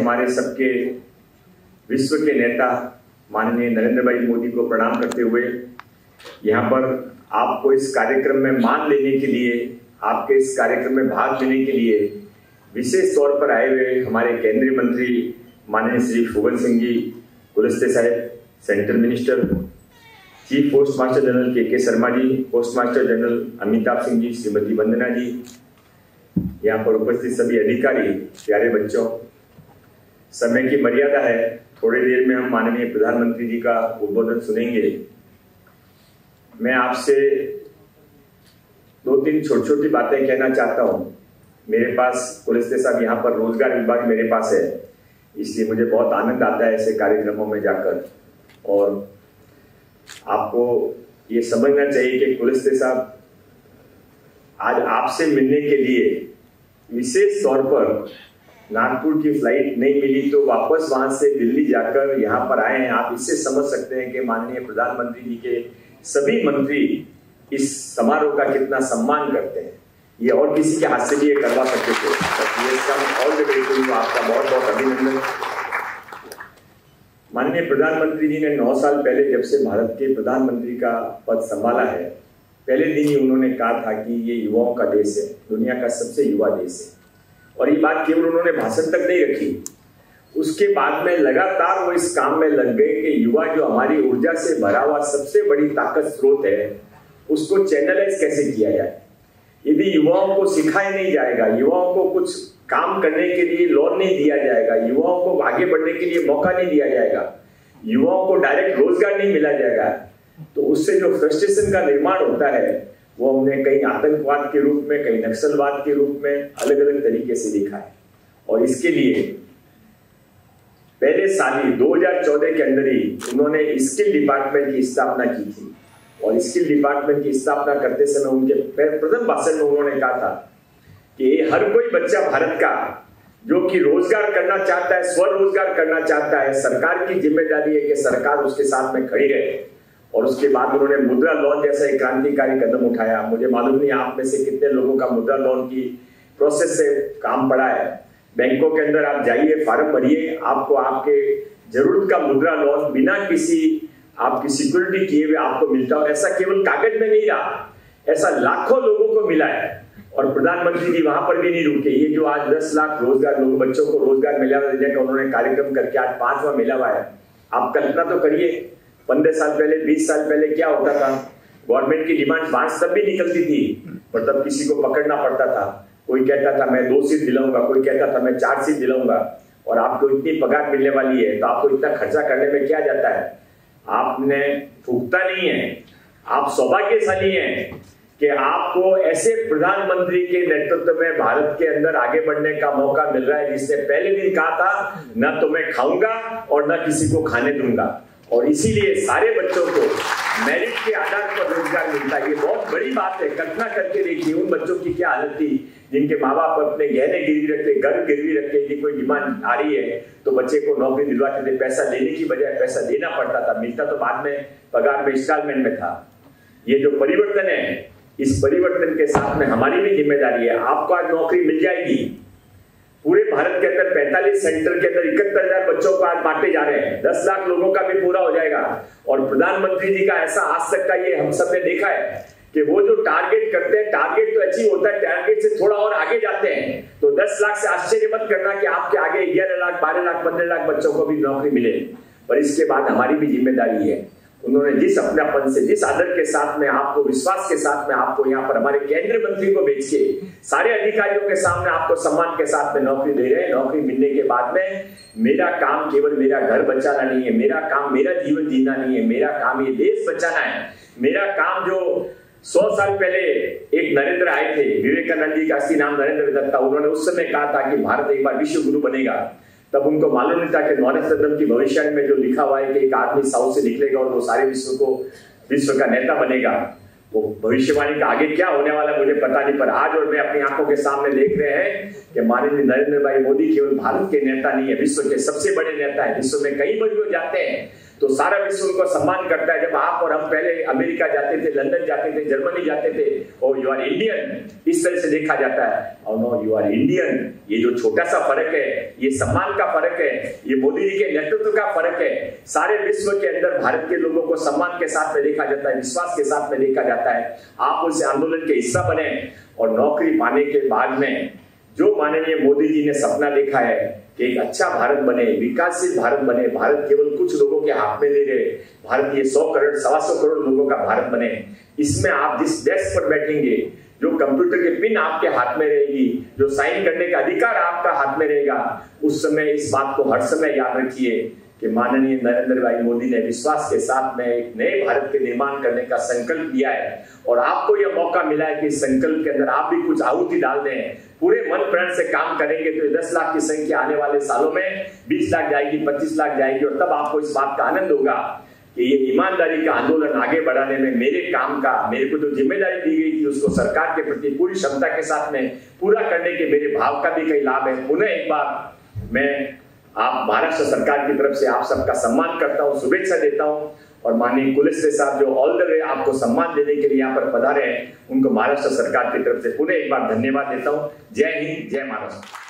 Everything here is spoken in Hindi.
हमारे सबके विश्व के नेता माननीय नरेंद्र भाई मोदी को प्रणाम करते हुए यहाँ पर आपको इस कार्यक्रम में मान लेने के लिए, आपके इस कार्यक्रम में भाग लेने के लिए विशेष तौर पर आए हुए हमारे केंद्रीय मंत्री माननीय श्री फूगन सिंह जी कुलस्ते साहब, central minister, chief post master general के Sharma ji, post master general Amitabh Singh ji, Shrimati Vandana ji, यहाँ पर उपस्थित सभी अधिकारी, प्यारे बच्चों, समय की मर्यादा है, थोड़ी देर में हम माननीय प्रधानमंत्री जी का उद्बोधन सुनेंगे। मैं आपसे दो तीन छोटी छोटी बातें कहना चाहता हूँ। मेरे पास कुलस्ते साहब यहाँ पर रोजगार विभाग मेरे पास है, इसलिए मुझे बहुत आनंद आता है ऐसे कार्यक्रमों में जाकर। और आपको ये समझना चाहिए कि कुलस्ते साहब आज आपसे मिलने के लिए विशेष तौर पर नागपुर की फ्लाइट नहीं मिली तो वापस वहां से दिल्ली जाकर यहाँ पर आए हैं। आप इससे समझ सकते हैं कि माननीय प्रधानमंत्री जी के सभी मंत्री इस समारोह का कितना सम्मान करते हैं। ये और किसी के हाथ से भी ये करवा सकते थे। आपका बहुत बहुत अभिनंदन। माननीय प्रधानमंत्री जी ने 9 साल पहले जब से भारत के प्रधानमंत्री का पद संभाला है, पहले दिन ही उन्होंने कहा था कि ये युवाओं का देश है, दुनिया का सबसे युवा देश है। और ये बात केवल उन्होंने भाषण तक नहीं रखी, उसके बाद में लगातार वो इस काम में लग गए कि युवा जो हमारी ऊर्जा से भरा हुआ सबसे बड़ी ताकत स्रोत है, उसको चैनलाइज कैसे किया जाए। यदि युवाओं को सिखाया नहीं जाएगा, युवाओं को कुछ काम करने के लिए लोन नहीं दिया जाएगा, युवाओं को आगे बढ़ने के लिए मौका नहीं दिया जाएगा, युवाओं को डायरेक्ट रोजगार नहीं मिला जाएगा, तो उससे जो फ्रस्ट्रेशन का निर्माण होता है वो हमने कहीं आतंकवाद के रूप में, कहीं नक्सलवाद के रूप में अलग अलग तरीके से देखा है। और इसके लिए पहले साल ही 2014 के अंदर ही उन्होंने स्किल डिपार्टमेंट की स्थापना की थी। और स्किल डिपार्टमेंट की स्थापना करते समय उनके प्रथम भाषण में उन्होंने कहा था कि हर कोई बच्चा भारत का जो कि रोजगार करना चाहता है, स्वरोजगार करना चाहता है, सरकार की जिम्मेदारी है कि सरकार उसके साथ में खड़ी रहे। और उसके बाद उन्होंने मुद्रा लोन जैसा एक क्रांतिकारी कदम उठाया। मुझे मालूम नहीं आप में से कितने लोगों का मुद्रा लोन की प्रोसेस से काम पड़ा है। बैंकों के अंदर आप जाइए, फार्म भरिए, आपको आपके जरूरत का मुद्रा लोन बिना किसी आपकी सिक्योरिटी किए हुए आपको मिलता है। ऐसा केवल कागज में नहीं रहा, ऐसा लाखों लोगों को मिला है। और प्रधानमंत्री जी वहां पर भी नहीं रुके। ये जो आज 10 लाख रोजगार लोग बच्चों को रोजगार मिला देने का उन्होंने कार्यक्रम करके आज 5वां मिला हुआ है। आप कल्पना तो करिए 15 साल पहले, 20 साल पहले क्या होता था। गवर्नमेंट की डिमांड 5 तब भी निकलती थी, पर तब किसी को पकड़ना पड़ता था। कोई कहता था मैं 2 सीट दिलाऊंगा, कोई कहता था मैं 4 सीट दिलाऊंगा। और आपको इतनी पगार मिलने वाली है तो आपको इतना खर्चा करने में क्या जाता है। आपने फूकता नहीं है, आप सौभाग्यशाली हैं कि आपको ऐसे प्रधानमंत्री के नेतृत्व में भारत के अंदर आगे बढ़ने का मौका मिल रहा है, जिसने पहले दिन कहा था न तो मैं खाऊंगा और न किसी को खाने दूंगा। और इसीलिए सारे बच्चों को मेरिट के आधार पर रोजगार मिलता है। ये बहुत बड़ी बात है। कल्पना करके देखिए उन बच्चों की क्या हालत थी जिनके माँ बाप अपने गहने गिरवी रखते, घर गिरवी रखते, यदि कोई डिमांड आ रही है तो बच्चे को नौकरी दिलवाते थे। पैसा लेने की बजाय पैसा देना पड़ता था, मिलता तो बाद में पगार में इंस्टॉलमेंट में था। ये जो परिवर्तन है, इस परिवर्तन के साथ में हमारी भी जिम्मेदारी है। आपको आज नौकरी मिल जाएगी। पूरे भारत के अंदर 45 सेंटर के अंदर 71,000 बच्चों को आज बांटे जा रहे हैं। 10 लाख लोगों का भी पूरा हो जाएगा। और प्रधानमंत्री जी का ऐसा आज तक का ये हम सब ने देखा है कि वो जो टारगेट करते हैं, टारगेट तो अचीव होता है, टारगेट से थोड़ा और आगे जाते हैं। तो 10 लाख से आश्चर्य मत करना कि आपके आगे 11 लाख, 12 लाख, 15 लाख बच्चों को भी नौकरी मिले। पर इसके बाद हमारी भी जिम्मेदारी है। उन्होंने जिस अपनापन से, जिस आदर के साथ में, आपको विश्वास के साथ में आपको यहाँ पर हमारे केंद्रीय मंत्री को भेज के सारे अधिकारियों के सामने आपको सम्मान के साथ में नौकरी दे रहे हैं। नौकरी मिलने के बाद में मेरा काम केवल मेरा घर बचाना नहीं है, मेरा काम मेरा जीवन जीना नहीं है, मेरा काम ये देश बचाना है। मेरा काम जो 100 साल पहले एक नरेंद्र आए थे, विवेकानंद जी का असली नाम नरेंद्र दत्त था, उन्होंने उस समय कहा था कि भारत एक बार विश्व गुरु बनेगा। तब उनको मालूम नहीं था कि नॉलेज सदन की भविष्य में जो लिखा हुआ है कि एक आदमी साउथ से निकलेगा और वो सारे विश्व का नेता बनेगा। वो भविष्यवाणी का आगे क्या होने वाला मुझे पता नहीं, पर आज और मैं अपनी आंखों के सामने देख रहे हैं कि माननीय नरेंद्र भाई मोदी केवल भारत के नेता नहीं है, विश्व के सबसे बड़े नेता है। विश्व में कहीं पर भी जाते हैं तो सारा विश्व उनको सम्मान करता है। जब आप और हम पहले अमेरिका जाते थे, लंदन जाते थे, जर्मनी जाते थे, और यू आर इंडियन इस तरह से देखा जाता है, और नो यू आर इंडियन। ये जो छोटा सा फर्क है, ये सम्मान का फर्क है, ये मोदी जी के नेतृत्व का फर्क है। सारे विश्व के अंदर भारत के लोगों को सम्मान के साथ में देखा जाता है, विश्वास के साथ में देखा जाता है। आप उस आंदोलन के हिस्सा बने और नौकरी पाने के बाद में जो माननीय मोदी जी ने सपना देखा है कि एक अच्छा भारत बने, विकासशील भारत बने, भारत केवल कुछ लोगों के हाथ में नहीं रहे, भारत ये 100 करोड़ 125 करोड़ लोगों का भारत बने। इसमें आप जिस डेस्क पर बैठेंगे, जो कंप्यूटर के पिन आपके हाथ में रहेगी, जो साइन करने का अधिकार आपका हाथ में रहेगा, उस समय इस बात को हर समय याद रखिए कि माननीय नरेंद्र भाई मोदी ने विश्वास के साथ में एक नए भारत के निर्माण करने का संकल्प लिया है, और आपको यह मौका मिला है कि इस संकल्प के अंदर आप भी कुछ आहुति डाल दें। पूरे मन प्राण से काम करेंगे तो 10 लाख की संख्या आने वाले सालों में 20 लाख जाएगी, 25 लाख जाएगी, और तब आपको इस बात का आनंद होगा कि ये ईमानदारी का आंदोलन आगे बढ़ाने में मेरे काम का, मेरे को जो जिम्मेदारी दी गई थी उसको सरकार के प्रति पूरी क्षमता के साथ में पूरा करने के मेरे भाव का भी कई लाभ है। पुनः एक बार मैं आप महाराष्ट्र सरकार की तरफ से आप सबका सम्मान करता हूं, शुभेच्छा देता हूं, और माननीय कुलस्ते साहब जो ऑल द वे आपको सम्मान देने के लिए यहाँ पर पधारे हैं, उनको महाराष्ट्र सरकार की तरफ से पुनः एक बार धन्यवाद देता हूं। जय हिंद, जय महाराष्ट्र।